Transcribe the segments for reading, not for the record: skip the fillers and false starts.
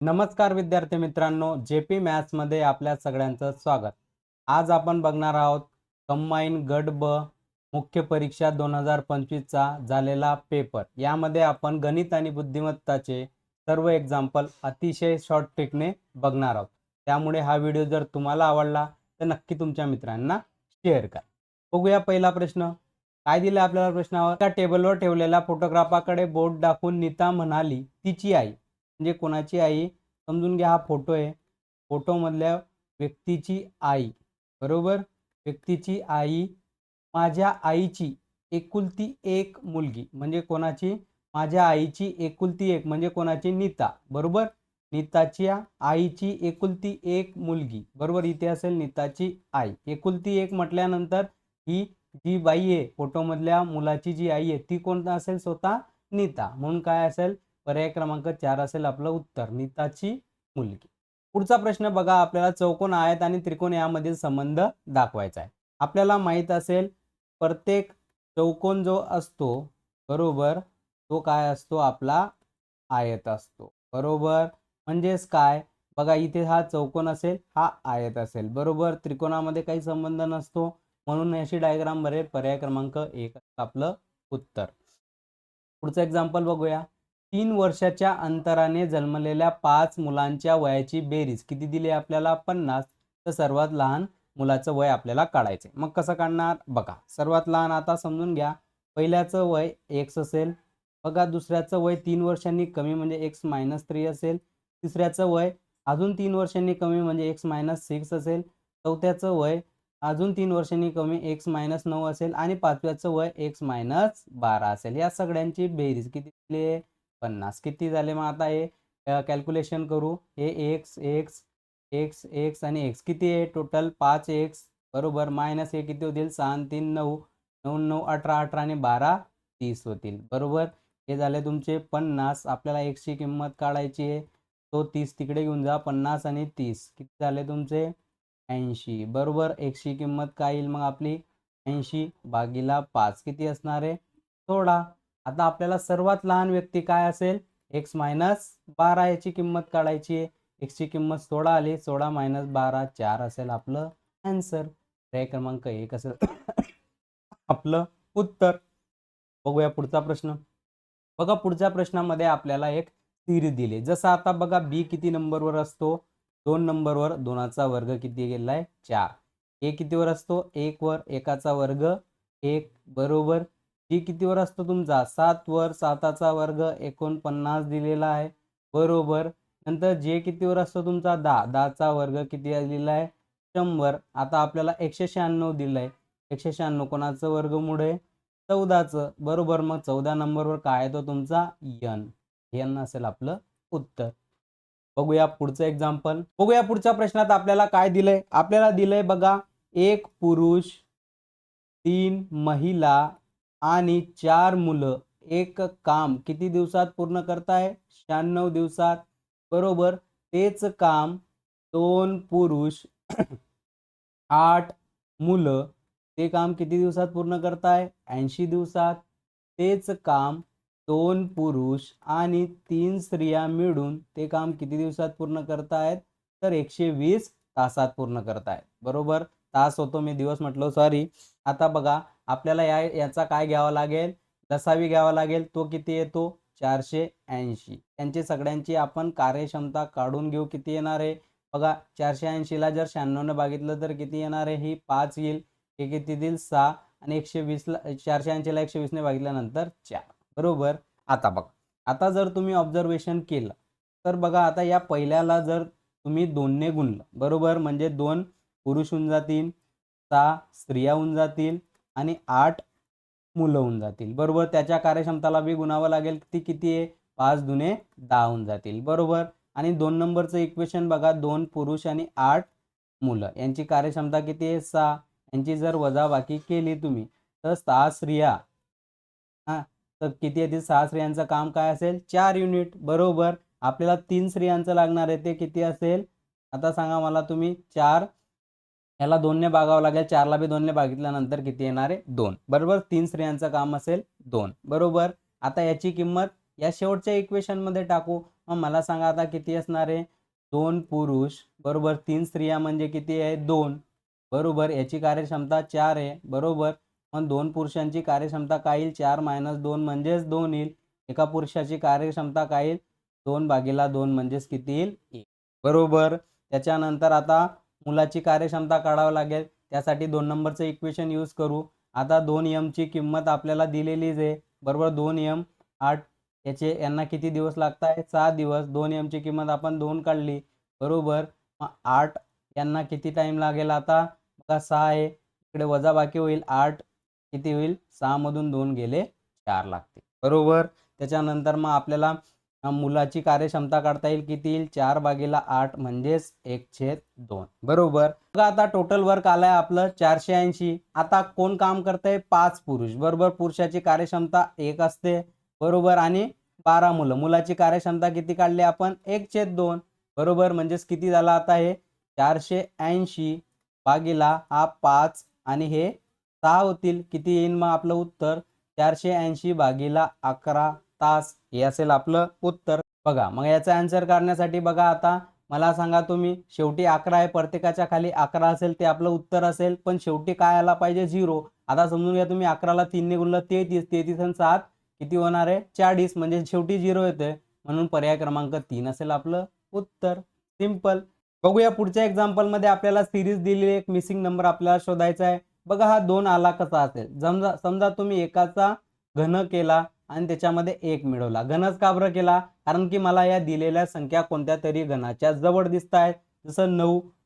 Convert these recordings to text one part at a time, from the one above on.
नमस्कार विद्यार्थी मित्रांनो, जेपी मॅथ्स मध्ये आपल्या सगळ्यांचं स्वागत। आज आपण बघणार आहोत कंबाईन गट ब मुख्य परीक्षा 2025 चा झालेला पेपर। यामध्ये आपण गणित आणि बुद्धिमत्ताचे सर्व एग्जाम्पल अतिशय शॉर्ट ट्रिकने बघणार आहोत। त्यामुळे हा व्हिडिओ जर तुम्हाला आवडला तर नक्की तुमच्या मित्रांना शेअर करा। बघूया पहिला प्रश्न काय दिला आपल्याला। प्रश्नावर त्या टेबलवर ठेवलेल्या फोटोग्राफाकडे बोट दाखवून नीता म्हणाली तिची आई म्हणजे कोणाची आई समजून घ्या। हा फोटो आहे, फोटो मधल्या व्यक्तीची आई, बरोबर। व्यक्तीची आई माझ्या आईची एकुलती एक मुलगी म्हणजे कोणाची, माझ्या आईची एकुलती एक म्हणजे कोणाची, नीता, बरोबर। नीताच्या आईची एकुलती एक मुलगी, बरोबर। इथे असेल नीताची आई। एकुलती एक म्हटल्यानंतर ही जी बाई आहे फोटो मधल्या मुलाची जी आई आहे ती कोण असेल, स्वतः नीता, म्हणून काय असेल पर्याय क्रमांक 4 असेल आपलं उत्तर, नीताची मुलगी। पुढचा प्रश्न बघा, आपल्याला चौकोन, आयत आणि त्रिकोण यामधील संबंध दाखवायचा आहे। आपल्याला माहित असेल प्रत्येक चौकोन जो असतो, बरोबर, तो काय असतो आपला आयत असतो, बरोबर। म्हणजेच काय बघा, इथे हा चौकोन असेल, हा आयत असेल, बरोबर। त्रिकोणामध्ये काही संबंध नसतो, म्हणून अशी डायग्राम बरेल, पर्याय क्रमांक 1 आपलं उत्तर। पुढचं एक्झाम्पल बघूया। 3 वर्षाच्या अंतराने जन्मलेल्या 5 मुलांच्या वयाची बेरीज किती दिली आपल्याला, 50। तर सर्वात लहान मुलाचं वय आपल्याला काढायचे। मग कसं काढणार बघा, सर्वात लहान आता समजून घ्या, पहिल्याचं वय x असेल, बघा। दुसऱ्याचं वय 3 वर्षांनी कमी म्हणजे x-3 असेल। तिसऱ्याचं वय अजून 3 वर्षांनी कमी म्हणजे x-6 असेल। चौथ्याचं वय अजून 3 वर्षांनी कमी x-9 असेल आणि पाचव्याचं वय x-12 असेल। या सगळ्यांची बेरीज किती दिली, 50। किती झाले मग आता हे कॅल्क्युलेशन करू। हे x x x x आणि x किती आहे टोटल 5x, बरोबर। मायनस हे किती होतील 6 आणि 3 9, 9 9 18, 18 आणि 12 30 होतील, बरोबर। हे झाले तुमचे 50। आपल्याला x ची किंमत काढायची आहे, तो 30 तिकडे घेऊन जा, 50 आणि 30 किती झाले तुमचे 80, बरोबर। x ची किंमत काय येईल मग आपली 80 भागीला 5 किती असणार आहे 16। आता आपल्याला सर्वात लहान व्यक्ती काय असेल x-12 याची किंमत काढायची आहे। x ची किंमत 16 आली, 16 - 12 4 असेल आपलं आन्सर, पर्याय क्रमांक 1 असेल आपलं उत्तर। बघूया पुढचा प्रश्न बघा। पुढच्या प्रश्नामध्ये आपल्याला एक सिरीज दिली, जसं आता बघा b किती नंबरवर असतो, 2 नंबरवर, 2चा वर्ग किती गेलाय 4। a कितीवर असतो 1 वर, 1चा वर्ग 1, बरोबर। g कितीवर असतो तुमचा 7 वर, 7चा वर्ग 49 दिलेला आहे, बरोबर। नंतर j कितीवर असतो तुमचा 10, 10चा वर्ग किती दिलेला आहे 100। आता आपल्याला 196 दिलंय, 196 कोणाचं वर्गमूळ आहे 14चं, बरोबर। मग 14 नंबरवर काय आहे तो तुमचा n असेल आपलं उत्तर। बघूया पुढचं एक्झाम्पल। बघूया पुढच्या प्रश्नात आपल्याला काय दिलंय। आपल्याला दिलंय बघा, 1 पुरुष, 3 महिला आणि 4 मुलं एक काम किती दिवसात पूर्ण करताय 96 दिवसात, बरोबर। तेच काम 2 पुरुष 8 मुलं ते काम किती दिवसात पूर्ण करताय 80 दिवसात। तेच काम 2 पुरुष आणि 3 स्त्रिया मिळून ते काम किती दिवसात पूर्ण करतायत तर 120 तासात पूर्ण करतायत, बरोबर। तास होतो, मी दिवस म्हटलो, सॉरी। आता बघा आपल्याला याचा काय घ्यावा लागेल, लसावी घ्यावा लागेल, तो किती येतो 480। त्यांची सगळ्यांची आपण कार्यक्षमता काढून घेऊ, किती येणार आहे बघा। 480 ला जर 96 ने भागितलं तर किती येणार आहे, ही 5 येईल, हे किती देईल 6 आणि 120 ला 480 ला 120 ने भागितल्यानंतर 4, बरोबर। आता बघा, आता जर तुम्ही ऑब्झर्वेशन केलं तर बघा, आता या पहिल्याला जर तुम्ही 2 ने गुणलं, बरोबर, म्हणजे 2 पुरुष होऊन जातील, 6 स्त्रिया होऊन जातील आणि 8 मुलं होऊन जातील, बरोबर। त्याच्या कार्यक्षमताला बी गुणावं लागेल, ती किती आहे 5 दुने 10 होऊन जातील, बरोबर। आणि 2 नंबरचं इक्वेशन बघा, 2 पुरुष आणि 8 मुलं यांची कार्यक्षमता किती आहे 6, यांची जर वजाबाकी केली तुम्ही तर 6 स्त्रिया, हा, तर किती येतील 6 स्त्रियांचं काम काय असेल 4 युनिट, बरोबर। आपल्याला 3 स्त्रियांचं लागणार आहे, ते किती असेल आता सांगा मला तुम्ही। 4 याला 2 ने भागावं लागेल, 4 ला बी 2 ने भागितल्यानंतर किती येणार आहे 2, बरोबर। 3 स्त्रियांचं काम असेल 2, बरोबर। आता याची किंमत या शेवटच्या इक्वेशन मध्ये टाकू। मग मला सांगा आता किती असणार आहे, 2 पुरुष बरोबर 3 स्त्रिया म्हणजे किती आहे, 2 बरोबर। याची कार्यक्षमता 4 आहे बरोबर। मग 2 पुरुषांची कार्यक्षमता काय येईल, 4 - 2 म्हणजेच 2 येईल। एका पुरुषाची कार्यक्षमता काय येईल, 2/2 म्हणजेच किती येईल, 1 बरोबर। त्याच्यानंतर आता मुलाची कार्यक्षमता काढावी लागेल, त्यासाठी 2 नंबरचं इक्वेशन यूज करू। आता 2m ची किंमत आपल्याला दिलेलीच आहे बरोबर। 2m 8 याचे यांना किती दिवस लागत आहे, 6 दिवस। 2m ची किंमत आपण 2 काढली बरोबर। मग 8 यांना किती टाइम लागेल, आता बघा 6 आहे इकडे वजाबाकी होईल, 8 किती होईल, 6 मधून 2 गेले 4 लागते बरोबर। त्याच्यानंतर मग आपल्याला मुलाची कार्यक्षमता काढता येईल, किती येईल, 4/8 म्हणजेच 1/2 बरोबर। बघा आता टोटल वर्क आलाय आपलं 480। आता कोण काम करतंय, 5 पुरुष बरोबर। पुरुषाची कार्यक्षमता 1 असते बरोबर आणि 12 मुलं। मुलाची कार्यक्षमता किती काढली आपण, 1/2 बरोबर। म्हणजेच किती झाला आता हे 480 भागिला हा 5 आणि हे 6 होतील, किती येईल मग आपलं उत्तर, 480 भागिला 11 तास हे असेल आपलं उत्तर। बघा मग याचा आन्सर काढण्यासाठी बघा आता मला सांगा तुम्ही, शेवटी 11 आहे, प्रत्येकाच्या खाली 11 असेल ते आपलं उत्तर असेल, पण शेवटी काय आला पाहिजे, 0। आता समजून घ्या तुम्ही 11 ला 3 ने गुणलं 33, 33 आणि 7 किती होणार आहे, 40 म्हणजे शेवटी 0 येते, म्हणून पर्याय क्रमांक 3 असेल आपलं उत्तर। सिंपल। बघूया पुढच्या एक्झाम्पल मध्ये आपल्याला सिरीज दिलेली एक मिसिंग नंबर आपल्याला शोधायचा आहे। बघा हा 2 आला कसा असेल, समजा तुम्ही एकाचा घन केला आणि त्याच्यामध्ये 1 मिळवला। घनच का बरं केला, कारण की मला या दिलेल्या संख्या कोणत्या तरी घनाच्या जवळ दिसत आहेत। जसं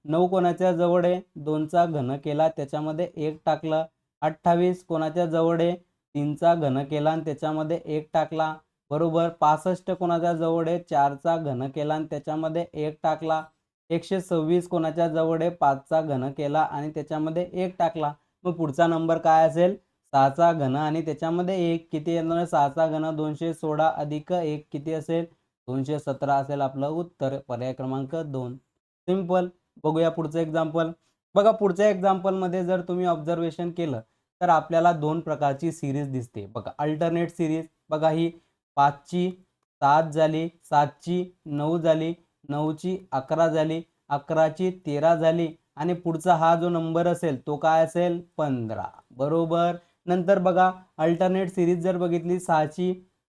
9 कोणाच्या जवळ आहे, 2 चा घन केला त्याच्यामध्ये 1 टाकलं। 28 कोणाच्या जवळ आहे, 3 चा घन केला आणि त्याच्यामध्ये 1 टाकला बरोबर। 65 कोणाच्या जवळ आहे, 4 चा घन केला आणि त्याच्यामध्ये 1 टाकला। 126 कोणाच्या जवळ आहे, 5 चा घन केला आणि त्याच्यामध्ये 1 टाकला। मग पुढचा नंबर काय असेल, 6 चा घन आणि त्याच्यामध्ये 1 किती येणार, 6 चा घन 216 अधिक 1 किती असेल, 217 असेल आपलं उत्तर, पर्याय क्रमांक 2। सिंपल। बघूया पुढचं एक्झाम्पल। बघा पुढच्या एक्झाम्पल मध्ये जर तुम्ही ऑब्झर्वेशन केलं तर आपल्याला 2 प्रकारची सिरीज दिसते बघा, अल्टरनेट सिरीज। बघा ही 5 ची 7 झाली, 7 ची 9 झाली, 9 ची 11 झाली, 11 ची 13 झाली आणि पुढचा हा जो नंबर असेल तो काय असेल, 15 बरोबर। नंतर बघा अल्टरनेट सिरीज जर बघितली, 6 ची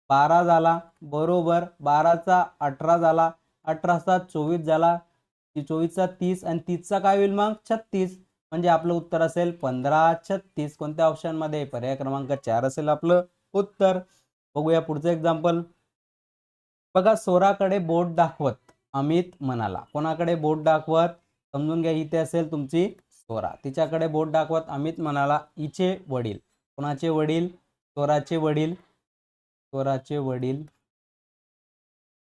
12 झाला बरोबर, 12 चा 18 झाला, 18 चा 24 झाला, 24 चा 30 आणि 30 चा काय होईल मग 36, म्हणजे आपलं उत्तर असेल 15 36। कोणत्या ऑप्शन मध्ये, पर्याय क्रमांक 4 असेल आपलं उत्तर। बघूया पुढचं एक्झाम्पल। बघा सोराकडे बोट दाखवत अमित म्हणाला, कोणाकडे बोट दाखवत, समजून घ्या इथे असेल तुमची सोरा, तिच्याकडे बोट दाखवत अमित म्हणाला, हिचे वडील, कोणाचे वडील, सोराचे वडील, सोराचे वडील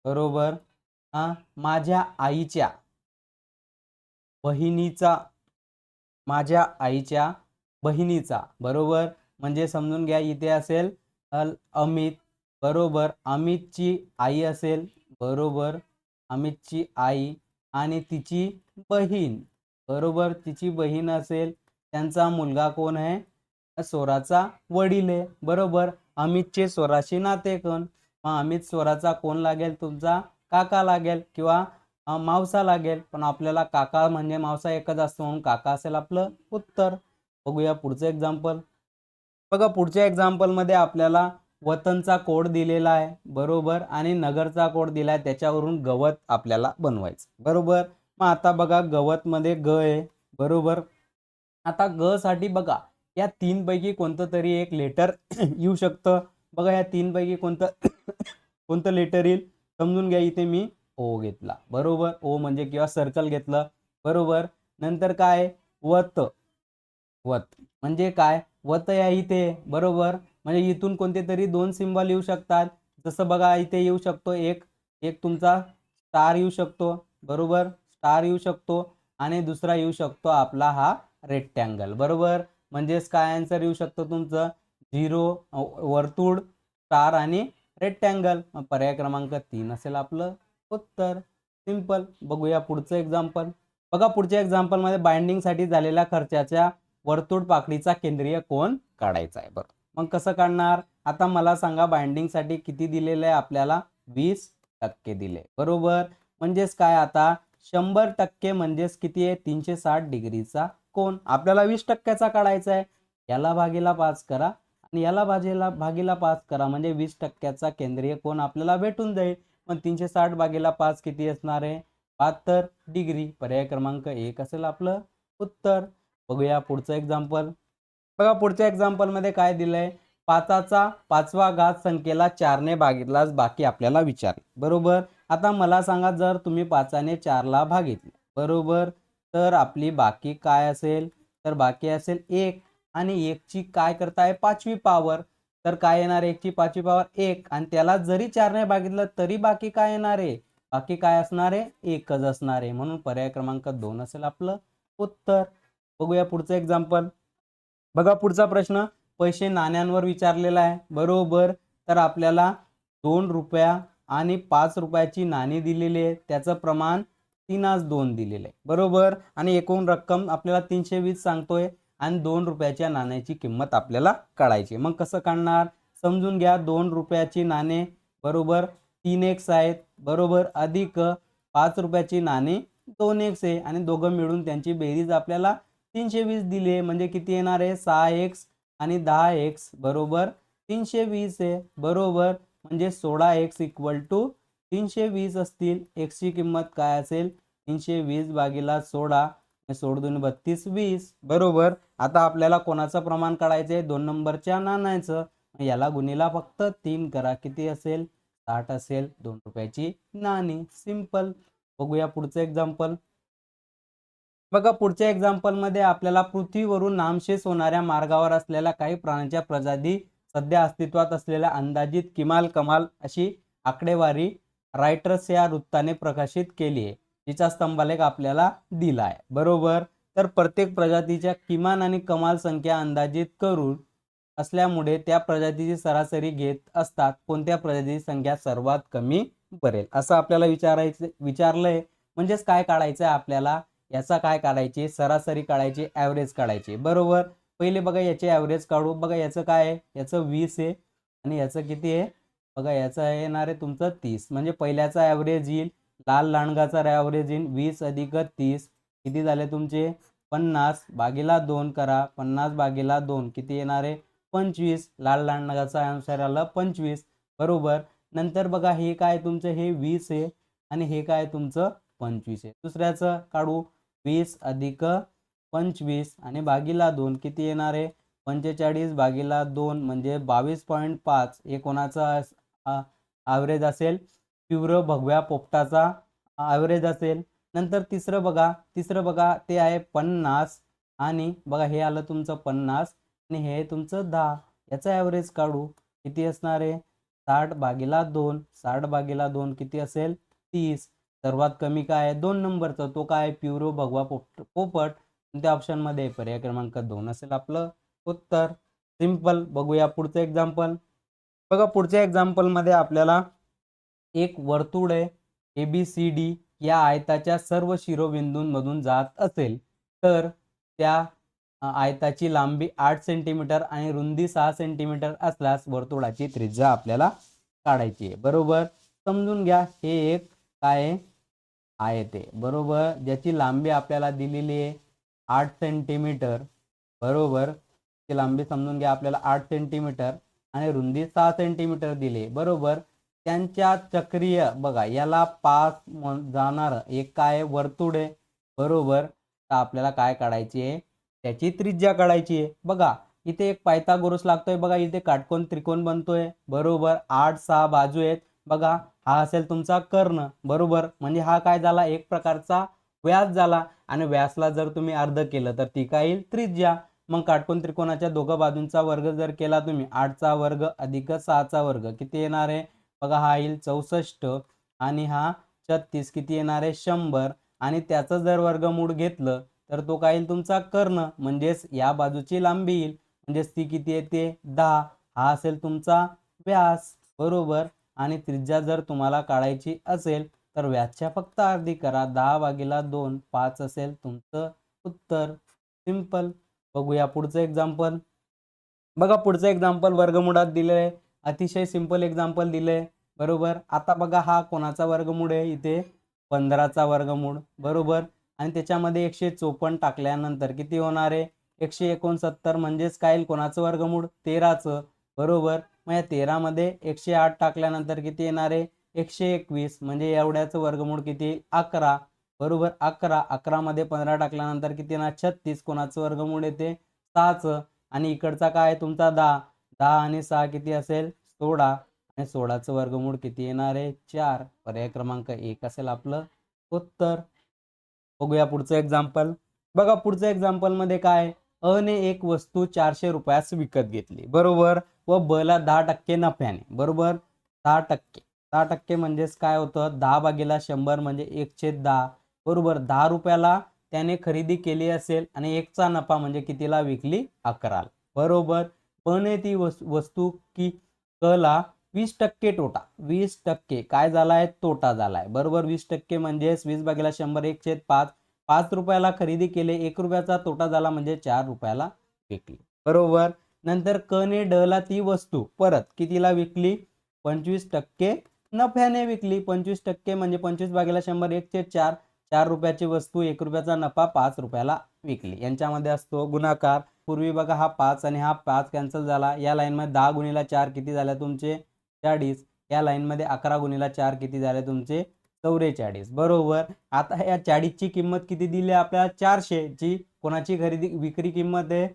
बरोबर। माझ्या आईच्या बहिणीचा, माझ्या आईच्या बहिणीचा बरोबर। म्हणजे समजून घ्या इथे असेल अमित बरोबर, अमितची आई असेल बरोबर, अमितची आई आणि तिची बहीण बरोबर, तिची बहीण असेल, त्यांचा मुलगा कोण आहे, सोराचा वडील आहे बरोबर। अमितचे सोराशी नाते कोण, मग अमित सोराचा कोण लागेल, तुमचा काका लागेल किंवा मावसा लागेल, पण आपल्याला काका म्हणजे मावसा एकच असतो म्हणून काका असेल आपलं उत्तर। बघूया पुढचं एक्झाम्पल। बघा पुढच्या एक्झाम्पल मध्ये आपल्याला वतनचा कोड दिलेला आहे बरोबर आणि नगरचा कोड दिलाय, त्याच्यावरून गवत आपल्याला बनवायचं बरोबर। मग आता बघा गवत मध्ये ग आहे बरोबर। आता ग साठी बघा या 3 पैकी कोणतं तरी एक लेटर येऊ शकतं। बघा या 3 पैकी कोणतं लेटर येईल, समजून घ्या इथे मी ओ घेतला बरोबर, ओ म्हणजे किंवा सर्कल घेतलं बरोबर। नंतर काय, वत, वत म्हणजे काय, वत या इथे बरोबर, म्हणजे इथून कोणते तरी 2 सिंबल येऊ शकतात। जसं बघा इथे येऊ शकतो एक तुमचा स्टार येऊ शकतो बरोबर, स्टार येऊ शकतो आणि दुसरा येऊ शकतो आपला हा रेक्टँगल बरोबर। म्हणजेच काय आन्सर येऊ शकतो तुमचं 0, वर्तुळ, स्टार आणि रेक्टँगल, पर्याय क्रमांक 3 असेल आपलं उत्तर। सिंपल। बघूया पुढचं एक्झाम्पल। बघा पुढच्या एक्झाम्पल मध्ये बाइंडिंग साठी झालेल्या खर्चाच्या वर्तुळ पाकडीचा केंद्रीय कोन काढायचा आहे बरं। मग कसं काढणार, आता मला सांगा बाइंडिंगसाठी किती दिलेलं आहे आपल्याला 20% दिले बरोबर. म्हणजेच काय आता 100% म्हणजेच किती आहे 360 डिग्रीचा कोन. आपल्याला 20%चा काढायचा आहे. याला भागीला 5 करा आणि याला भागीला 5 करा म्हणजे 20%चा केंद्रीय कोन आपल्याला भेटून जाईल. मग 360 भागीला 5 किती असणार आहे 72 डिग्री. पर्याय क्रमांक 1 असेल आपलं उत्तर. बघूया पुढचं एक्झाम्पल. बघा पुढच्या एक्झाम्पल मध्ये काय दिलंय 5चा 5वा घात संख्येला 4 ने भागितल्यास बाकी आपल्याला विचारले बरोबर. आता मला सांगा जर तुम्ही 5 ने 4 ला भागितले बरोबर तर आपली बाकी काय असेल तर बाकी असेल 1 आणि 1 ची काय करताय 5वी पॉवर. तर काय येणार 1 ची 5वी पॉवर 1 आणि त्याला जरी 4 ने भागितलं तरी बाकी काय येणार आहे बाकी काय असणार आहे 1च असणार आहे. म्हणून पर्याय क्रमांक 2 असेल आपलं उत्तर. बघूया पुढचं एक्झाम्पल. बघा पुढचा प्रश्न पैसे नाण्यांवर विचारलेला आहे बरोबर. तर आपल्याला 2 रुपया आणि 5 रुपयाची नाणी दिलेली आहे. त्याचं प्रमाण 3:2 दिलेलं आहे बरोबर. आणि एकूण रक्कम आपल्याला 320 सांगतोय आणि 2 रुपयाच्या नाण्याची किंमत आपल्याला काढायची. मग कसं काढणार समजून घ्या. 2 रुपयाची नाणे बरोबर 3x आहेत बरोबर अधिक 5 रुपयाची नाणे 2x आहे आणि दोघं मिळून त्यांची बेरीज आपल्याला 320 दिली म्हणजे किती येणार आहे 6x आणि 10x बरोबर 320 आहे बरोबर. म्हणजे 16x इक्वल टू 320 असतील. x ची किंमत काय असेल 320 भागीला 16 16 2 32 20 बरोबर. आता आपल्याला कोणाचं प्रमाण काढायचं आहे 2 नंबरच्या नाण्याचं. याला गुणिला फक्त 3 करा किती असेल 60 असेल 2 रुपयाची नाणी. सिंपल. बघूया पुढचं एक्झाम्पल. बघा पुढच्या एक्झाम्पल मध्ये आपल्याला पृथ्वीवरून नामशेष होणाऱ्या मार्गावर असलेल्या काही प्राण्यांच्या प्रजाती सध्या अस्तित्वात असलेल्या अंदाजित किमान कमाल अशी आकडेवारी रायटर्स या वृत्ताने प्रकाशित केली आहे. तिचा स्तंभालेख आपल्याला दिला आहे बरोबर. तर प्रत्येक प्रजातीच्या किमान आणि कमाल संख्या अंदाजित करून असल्यामुळे त्या प्रजातीची सरासरी घेत असतात कोणत्या प्रजातीची संख्या सर्वात कमी पडेल असं आपल्याला विचारलंय. म्हणजेच काय काढायचं आहे आपल्याला याचा काय काढायचे सरासरी काढायची ॲव्हरेज काढायची बरोबर. पहिले बघा याचे ॲव्हरेज काढू. बघा याचं काय आहे याचं 20 आहे आणि याचं किती आहे बघा याचं येणार आहे तुमचं 30. म्हणजे पहिल्याचा ॲव्हरेज येईल लाल लांडगाचा ॲव्हरेज येईल 20 अधिक 30 किती झाले तुमचे 50 भागीला 2 करा 50 भागीला 2 किती येणार आहे 25. लाल लांडगाचा आन्सर आला 25 बरोबर. नंतर बघा हे काय तुमचं हे 20 आहे आणि हे काय तुमचं 25 आहे. दुसऱ्याचं काढू 20 अधिक 25 आणि भागीला 2 किती येणार आहे 45 भागीला 2 म्हणजे 22.5. हे कोणाचा ॲव्हरेज असेल तीव्र भगव्या पोपटाचा ॲव्हरेज असेल. नंतर तिसरं बघा ते आहे 50 आणि बघा हे आलं तुमचं 50 आणि हे तुमचं 10. याचा ॲव्हरेज काढू किती असणार आहे 60 भागीला 2 60 भागीला 2 किती असेल 30. सर्वात कमी काय आहे 2 नंबरचा तो काय प्युरो भगवा पोपट. त्या ऑप्शन मध्ये पर्याय क्रमांक 2 असेल आपलं उत्तर. सिंपल. बघूया पुढचं एक्झाम्पल. बघा पुढच्या एक्झाम्पल मध्ये आपल्याला एक वर्तुळ आहे ABCD या आयताच्या सर्व शिरोबिंदूंमधून जात असेल तर त्या आयताची लांबी 8 सेंटीमीटर आणि रुंदी 6 सेंटीमीटर असल्यास वर्तुळाची त्रिज्या आपल्याला काढायची आहे बरोबर. समजून घ्या हे एक काय आयत आहे बरोबर ज्याची लांबी आपल्याला दिलेली आहे 8 सेंटीमीटर बरोबर. ती लांबी समजून घ्या आपल्याला 8 सेंटीमीटर आणि रुंदी 6 सेंटीमीटर दिली बरोबर. त्यांच्या चक्रीय बघा याला 5 जाणार एक काय वर्तुळ आहे बरोबर. तर आपल्याला काय काढायची आहे त्याची त्रिज्या काढायची आहे. बघा इथे एक पायथागोरस लागतोय बघा इथे काटकोन त्रिकोण बनतोय बरोबर 8 6 बाजू आहेत बघा. हा असेल तुमचा कर्ण बरोबर. म्हणजे हा काय झाला एक प्रकारचा व्यास झाला आणि व्यासला जर तुम्ही अर्ध केलं तर ती काय येईल त्रिज्या. मग काटकोन त्रिकोणाच्या दोघं बाजूंचा वर्ग जर केला तुम्ही 8चा वर्ग अधिक 6चा वर्ग किती येणार आहे बघा हा येईल 64 आणि हा 36 किती येणार आहे 100 आणि त्याचं जर वर्गमूळ घेतलं तर तो काय येईल तुमचा कर्ण म्हणजेच या बाजूची लांबी येईल म्हणजेच ती किती येते 10. हा असेल तुमचा व्यास बरोबर. आणि त्रिज्या जर तुम्हाला काढायची असेल तर व्यासच्या फक्त अर्धी करा 10 भागीला 2 5 असेल तुमचं उत्तर. सिंपल. बघूया पुढचं एक्झाम्पल. बघा पुढचं एक्झाम्पल वर्गमुळात दिलंय, अतिशय सिंपल एक्झाम्पल दिलंय बरोबर. आता बघा हा कोणाचा वर्गमूळ आहे इथे 15चा वर्गमूळ बरोबर. आणि त्याच्यामध्ये 154 टाकल्यानंतर किती होणार आहे 169 म्हणजेच काय कोणाचं वर्गमूळ 13चं बरोबर. मग या 13 मध्ये 108 टाकल्यानंतर किती येणार आहे 121 म्हणजे एवढ्याचं वर्गमूळ किती 11 बरोबर. 11 मध्ये 15 टाकल्यानंतर किती येणार 36 कोणाचं वर्गमूळ येते 6चं. आणि इकडचा काय तुमचा 10 10 आणि 6 किती असेल 16 आणि 16चं वर्गमूळ किती येणार आहे 4. पर्याय क्रमांक 1 असेल आपलं उत्तर. बघूया पुढचं एक्झाम्पल. बघा पुढचं एक्झाम्पल मध्ये काय अ ने एक वस्तू 400 रुपयास विकत घेतली बरोबर व ब ला 10% नफ्याने बरोबर. 10% म्हणजेच काय होतं 10/100 म्हणजे 1/10 बरोबर. 10 रुपयाला त्याने खरेदी केली असेल आणि 1चा नफा म्हणजे कितीला विकली 11 बरोबर. पण ती वस्तू की क ला 20% तोटा 20% काय झालाय तोटा झालाय बरोबर. 20% म्हणजे 20/100 1/5 5 रुपयाला खरेदी केले 1 रुपयाचा तोटा झाला म्हणजे 4 रुपयाला विकली बरोबर. नंतर क ने ड ला ती वस्तू परत कितीला विकली 25% नफ्याने विकली. 25% म्हणजे 25/100 1/4 4 रुपयाची वस्तू 1 रुपयाचा नफा 5 रुपयाला विकली. यांच्यामध्ये असतो गुणाकार. पूर्वी बघा हा 5 आणि हा 5 कॅन्सल झाला. या लाईन मध्ये 10 गुणिला 4 किती झाले तुमचे 40. या लाईन मध्ये 11 गुणिला 4 किती झाले तुमचे 44 बरोबर. आता या 40 ची किंमत किती दिली आपल्याला 400 ची कोणाची खरेदी विक्री किंमत आहे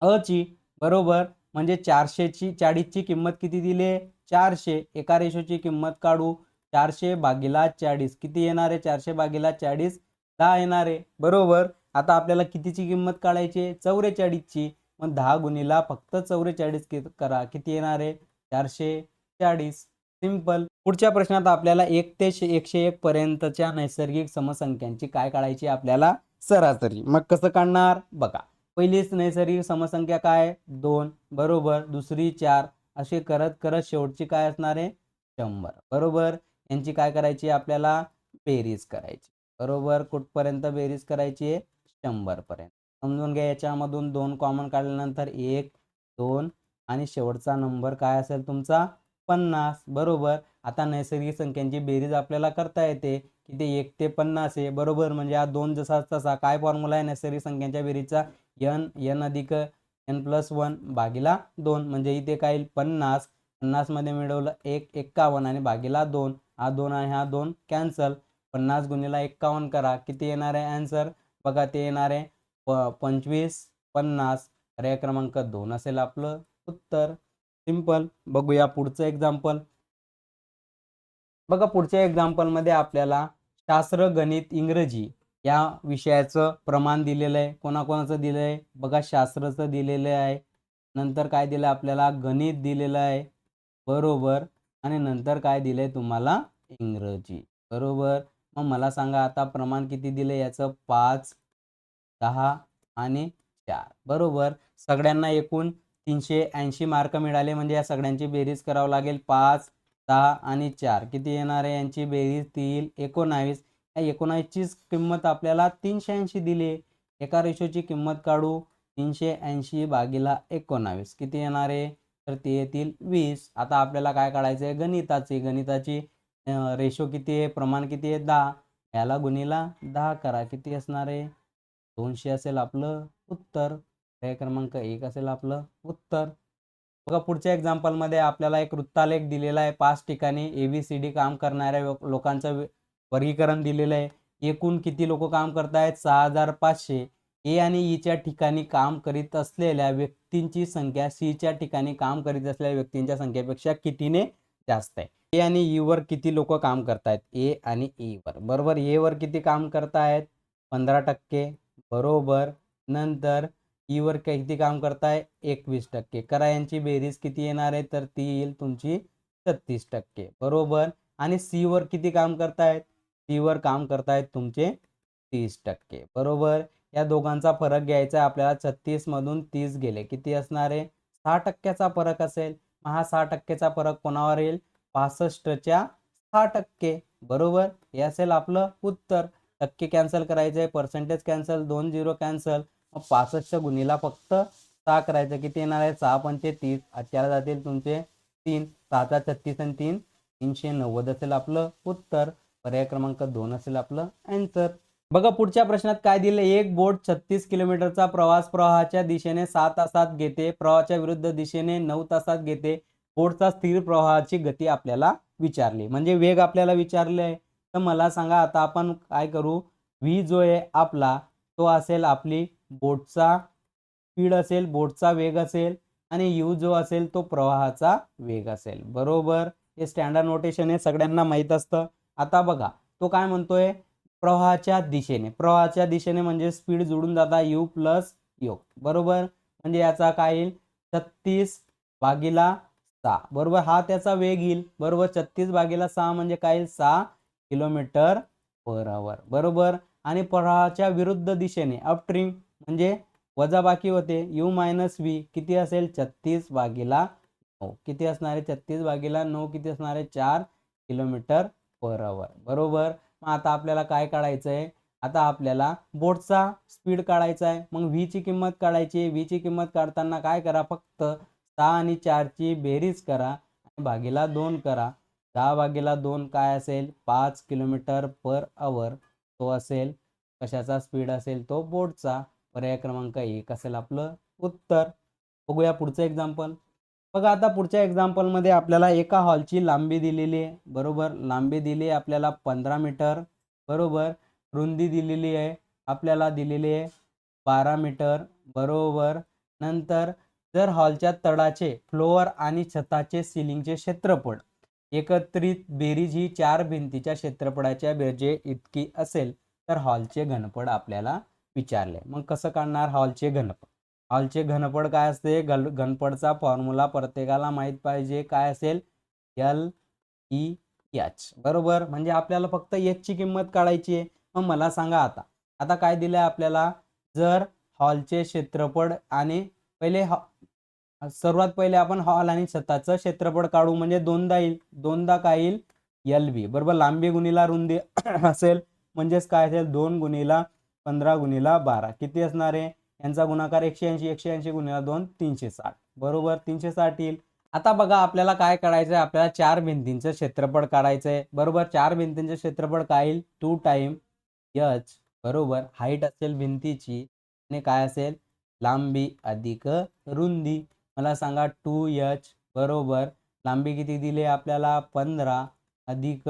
अ ची बरोबर. म्हणजे 400 ची 40 ची किंमत किती दिली आहे 400. एका रेशोची किंमत काढू 400/40 किती येणार आहे 400/40 10 येणार आहे बरोबर. आता आपल्याला कितीची किंमत काढायची आहे 44 ची. मग 10 गुणिला फक्त 44 करा किती येणार आहे 440 सिंपल. पुढच्या प्रश्नात आपल्याला 1 ते 101 पर्यंतच्या नैसर्गिक समसंख्यांची काय काढायची आपल्याला सरासरी. मग कसं काढणार बघा. पहिलीच नैसर्गिक समसंख्या काय 2 बरोबर. दुसरी 4 असे करत करत शेवटची काय असणार आहे 100 बरोबर. यांची काय करायची आपल्याला बेरीज करायची बरोबर. कुठपर्यंत बेरीज करायची आहे 100 पर्यंत. समजून घ्या. याच्यामधून 2 कॉमन काढल्यानंतर 1 2 आणि शेवटचा नंबर काय असेल तुमचा 50 बरोबर. आता नैसर्गिक संख्यांची बेरीज आपल्याला करता येते की ते 1 ते 50 आहे बरोबर. म्हणजे हा 2 जसा तसा काय फॉर्म्युला आहे नैसर्गिक संख्यांच्या बेरीजचा n अधिक n+1 भागिला 2 म्हणजे इथे काय येईल 50 50 मध्ये मिळवलं 1 51 आणि भागिला 2 हा 2 आणि हा 2 कॅन्सल. 50 गुणिला 51 करा किती येणार आहे आन्सर बघा ते येणार आहे 25 50. पर्याय क्रमांक 2 असेल आपलं उत्तर सिंपल. बघूया पुढचं एक्झाम्पल. बघा पुढच्या एक्झाम्पल मध्ये आपल्याला शास्त्र गणित इंग्रजी या विषयाचं प्रमाण दिलेलं आहे. कोणाकोणाचं दिलं आहे बघा शास्त्राचं दिलेलं आहे. नंतर काय दिलं आपल्याला गणित दिलेलं आहे बरोबर. आणि नंतर काय दिलंय तुम्हाला इंग्रजी बरोबर. मग मला सांगा आता प्रमाण किती दिले याचं 5 10 आणि 4 बरोबर. सगळ्यांना एकूण 380 मार्क मिळाले म्हणजे या सगळ्यांची बेरीज करावं लागेल 5 10 आणि 4 किती येणार आहे यांची बेरीज ती 19. या 19 ची किंमत आपल्याला 380 दिली. एका रेशोची किंमत काढू 380/19 किती येणार आहे तर ते येतील 20. आता आपल्याला काय काढायचं आहे गणिताची रेशो किती आहे प्रमाण किती आहे 10. याला गुणिला 10 करा किती असणार आहे 200 असेल आपलं उत्तर. पर्याय क्रमांक 1 असेल आपलं उत्तर. बघा पुढच्या एक्झाम्पल मध्ये आपल्याला एक वृत्तालेख दिलेला आहे. 5 ठिकाणी ABCD काम करणाऱ्या लोकांचं वर्गीकरण दिलेलं आहे. एकूण किती लोक काम करतायत 6500. ए आणि ई च्या ठिकाणी काम करीत असलेल्या व्यक्तींची संख्या सी च्या ठिकाणी काम करीत असलेल्या व्यक्तींच्या संख्येपेक्षा कितीने जास्त आहे. ए आणि ई वर किती लोक काम करतायत ए आणि ई वर बरोबर. ए वर किती काम करतायत 15% बरोबर. नंतर ई वर किती काम करताय 21%. करा यांची बेरीज किती येणार आहे तर ती येईल तुमची 36% बरोबर. आणि सी वर किती काम करतायत सी वर काम करतायत तुमचे 30% बरोबर. या दोघांचा फरक घ्यायचा आपल्याला 36 मधून 30 गेले किती असणार आहे 6%चा फरक असेल. हा 6%चा फरक कोणावर येईल 65च्या 6% बरोबर. हे असेल आपलं उत्तर. टक्के कॅन्सल करायचे पर्सेंटेज कॅन्सल 2 0 कॅन्सल. 65 गुणिला फक्त 6 करायचं, किती येणार आहे 6 पंचे 30, 4 जातील तुमचे 3, 6 36 आणि 3 390 असेल आपलं उत्तर. पर्याय क्रमांक 2 असेल आपलं आन्सर. बघा पुढच्या प्रश्नात काय दिले, एक बोट 36 किलोमीटरचा प्रवास प्रवाहाच्या दिशेने 6 तासात घेते, प्रवाहाच्या विरुद्ध दिशेने 9 तासात घेते. बोटचा स्थिर प्रवाहाची गती आपल्याला विचारली, म्हणजे वेग आपल्याला विचारले. तर मला सांगा आता आपण काय करू, व्ही जो आहे आपला तो असेल आपली बोटचा स्पीड असेल, बोटचा वेग असेल, आणि यू जो असेल तो प्रवाहाचा वेग असेल. बरोबर, हे स्टँडर्ड नोटेशन आहे, सगळ्यांना माहीत असतं. आता बघा तो काय म्हणतोय, प्रवाहाच्या दिशेने म्हणजे स्पीड जोडून जाता यू प्लस यू. बरोबर, म्हणजे याचा काय येईल 36/6. बरोबर, हा त्याचा वेग येईल. बरोबर, 36/6 म्हणजे काय येईल 6 km/h. बरोबर, आणि प्रवाहाच्या विरुद्ध दिशेने अपस्ट्रीम म्हणजे वजाबाकी होते यू मायनस व्ही, किती असेल 36/9. किती असणार आहे 36/9, किती असणार आहे 4 km/h. बरोबर, मग आता आपल्याला काय काढायचं आहे, आता आपल्याला बोटचा स्पीड काढायचा आहे. मग व्ही ची किंमत काढायची आहे. व्ही ची किंमत काढताना काय करा, फक्त 6 आणि 4 ची बेरीज करा आणि भागीला 2 करा. 10/2 काय असेल 5 km/h. तो असेल कशाचा स्पीड असेल, तो बोटचा. पर्याय क्रमांक 1 असेल आपलं उत्तर. बघूया पुढचं एक्झाम्पल. बघा आता पुढच्या एक्झाम्पल मध्ये आपल्याला एका हॉलची लांबी दिलेली आहे. बरोबर, लांबी दिली आहे आपल्याला 15 मीटर. बरोबर, रुंदी दिलेली आहे आपल्याला, दिलेली आहे 12 मीटर. बरोबर, नंतर जर हॉलच्या तळाचे फ्लोअर आणि छताचे सिलिंगचे क्षेत्रफळ एकत्रित बेरीज ही 4 भिंतीच्या क्षेत्रफळाच्या बेरजे इतकी असेल तर हॉलचे घनफळ आपल्याला विचारले. मग कसं काढणार हॉलचे घनफळ, हॉलचे घनफळ काय असते, घनफळचा फॉर्म्युला प्रत्येकाला माहित पाहिजे, काय असेल LEH. बरोबर, म्हणजे आपल्याला फक्त एच ची किंमत काढायची आहे. मग मला सांगा आता आता काय दिलंय आपल्याला, जर हॉलचे क्षेत्रफळ आणि सर्वात पहिले आपण हॉल आणि छताचं क्षेत्रफळ काढू, म्हणजे दोनदा येईल, दोनदा काय येईल LB. बरोबर, लांबी गुणिला रुंदी असेल, म्हणजेच काय असेल 2 गुणिला 15 गुणिला 12, किती असणार आहे यांचा गुणाकार 180, 180 गुणिला 2 360. बरोबर, 360 येईल. आता बघा आपल्याला काय करायचं आहे, आपल्याला 4 भिंतींचं क्षेत्रफळ काढायचं आहे. बरोबर, 4 भिंतींचं क्षेत्रफळ काय येईल 2 टाइम H. बरोबर, हाईट असेल भिंतीची आणि काय असेल लांबी अधिक रुंदी. मला सांगा 2H. बरोबर, लांबी किती दिली आपल्याला 15 अधिक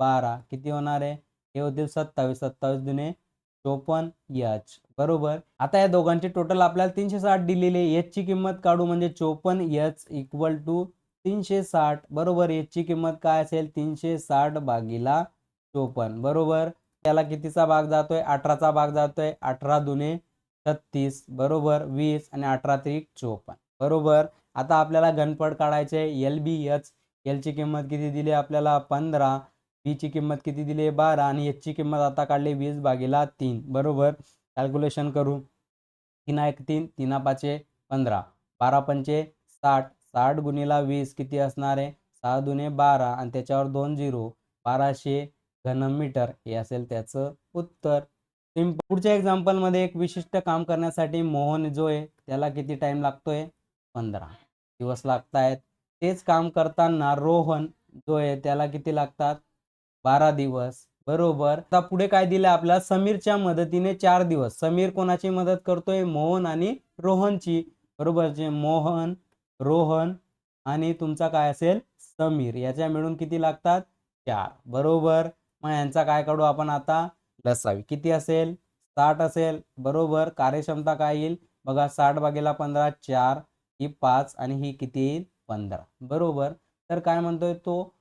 12 किती होणार आहे, हे होतील 27, 27 दुने 54H. बरोबर, आता या दोघांची टोटल आपल्याला 360 दिलेली आहे. H ची किंमत काढू, म्हणजे 54H इक्वल टू 360. बरोबर, H ची किंमत काय असेल 360/54. बरोबर, त्याला कितीचा भाग जातोय 18चा भाग जातोय, 18 दुने 36. बरोबर, 20 आणि 18 त्रिक 54. बरोबर, आता आपल्याला घनफळ काढायचे LBH. L ची किंमत किती दिली आपल्याला 15, B ची किंमत किती दिली 12 आणि H ची किंमत आता काढली 20/3. बरोबर, कॅल्क्युलेशन करू. 3 1 3, 3 5 15, 12 पंचे 60, 60 गुणिला 20 किती असणार आहे 6 दुने 12 आणि त्याच्यावर 2 0, 1200 घनमीटर हे असेल त्याचं उत्तर. पुढच्या एक्झाम्पल मध्ये एक विशिष्ट काम करण्यासाठी मोहन जो आहे त्याला किती टाइम लागतोय 15 दिवस लागत आहेत. तेच काम करताना रोहन जो आहे त्याला किती लागतात 12 दिवस. बरोबर, आता पुढे काय दिलं आपल्याला, समीरच्या मदतीने 4 दिवस. समीर कोणाची मदत करतोय, मोहन आणि रोहनची. बरोबर, जे मोहन, रोहन आणि तुमचा काय असेल समीर, याच्या मिळून किती लागतात 4. बरोबर, मग यांचा काय काढू आपण आता लसावी, किती असेल 60 असेल. बरोबर, कार्यक्षमता काय येईल बघा 60/15 4, ही 5 आणि ही किती येईल 15. बरोबर, तर काय म्हणतोय तो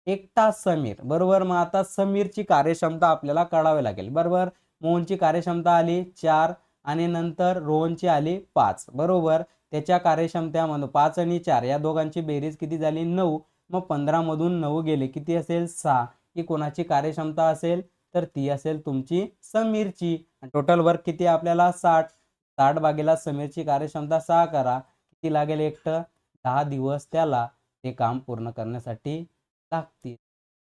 एकटा समीर. बरोबर, मग आता समीरची कार्यक्षमता आपल्याला काढावी लागेल. बरोबर, मोहनची कार्यक्षमता आली 4 आणि नंतर रोहनची आली 5. बरोबर, त्याच्या कार्यक्षमतेमध्ये 5 आणि 4 या दोघांची बेरीज किती झाली 9. मग 15 मधून 9 गेले किती असेल 6. ही कोणाची कार्यक्षमता असेल तर ती असेल तुमची समीरची. टोटल वर्क किती आपल्याला 60. 60 समीरची कार्यक्षमता 6 करा, किती लागेल एकटं 10 दिवस त्याला ते काम पूर्ण करण्यासाठी लागतील.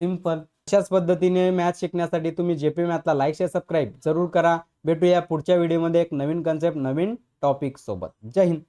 सिंपल. अशाच पद्धतीने मॅथ शिकण्यासाठी तुम्ही जेपी मॅथला लाईक शेअर सबस्क्राईब जरूर करा. भेटूया पुढच्या व्हिडिओमध्ये एक नवीन कन्सेप्ट नवीन टॉपिक सोबत. जय हिंद.